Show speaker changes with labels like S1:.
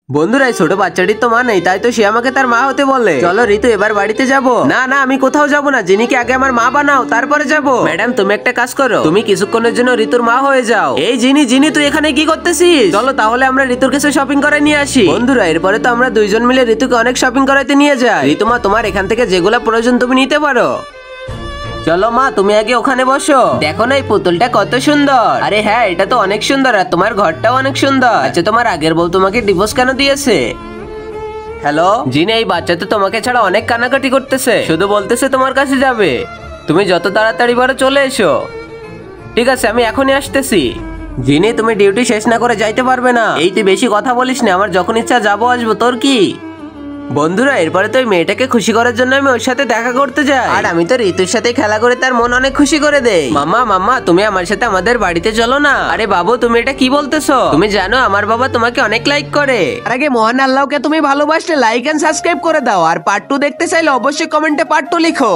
S1: বন্ধুরা এই ছোট বাচ্চাটির তো মা নেই, তাই তো সে আমাকে তার মা হতে বলে। চলো ঋতু এবার বাড়িতে যাব। না না আমি কোথাও যাব না, জিনিকে আগে আমার মা বানাও তারপরে যাব। ম্যাডাম তুমি একটা কাজ করো, তুমি কিছুক্ষণের জন্য ঋতুর মা হয়ে যাও। এই জিনি তুই এখানে কি করতেছিস? চলো তাহলে আমরা ঋতুর কাছে শপিং করে নিয়ে আসি। বন্ধুরা এরপরে তো আমরা দুইজন মিলে ঋতুকে অনেক শপিং করাতে নিয়ে যাই। ঋতু মা তোমার এখান থেকে যেগুলা প্রয়োজন তুমি নিতে পারো। চলো মা তুমি আগে ওখানে বসো। দেখো না এই পুতুলটা কত সুন্দর। আরে হ্যাঁ এটা তো অনেক সুন্দর, আর তোমার ঘরটাও অনেক সুন্দর। আচ্ছা তোমার আগের বউ তোমাকে ডিভোর্স কেন দিয়েছে? হ্যালো জিনি, এই বাচ্চা তো তোমাকে ছাড়া অনেক কানাকাটি করতেছে, শুধু বলতেছে তোমার কাছে যাবে। তুমি যত তাড়াতাড়ি পারো চলে এসো। ঠিক আছে আমি এখনই আসতেছি। জিনি তুমি ডিউটি শেষ না করে যাইতে পারবে না। এই তুই বেশি কথা বলিস না, আমার যখন ইচ্ছা যাবো আসবো, তোর কি? বন্ধুরা এরপরে তো ওই মেয়েটাকে খুশি করার জন্য আমি ওর সাথে দেখা করতে যাই, আর আমি তো ঋতুর সাথে খেলা করে তার মন অনেক খুশি করে দেই। মাম্মা তুমি আমার সাথে আমাদের বাড়িতে চলো না। আরে বাবু তুমি এটা কি বলতেছো? তুমি জানো আমার বাবা তোমাকে অনেক লাইক করে। আর আগে মহান আল্লাহকে তুমি ভালোবাসলে লাইক এন্ড সাবস্ক্রাইব করে দাও, আর পার্ট 2 দেখতে চাইলে অবশ্যই কমেন্টে পার্ট 2 লিখো।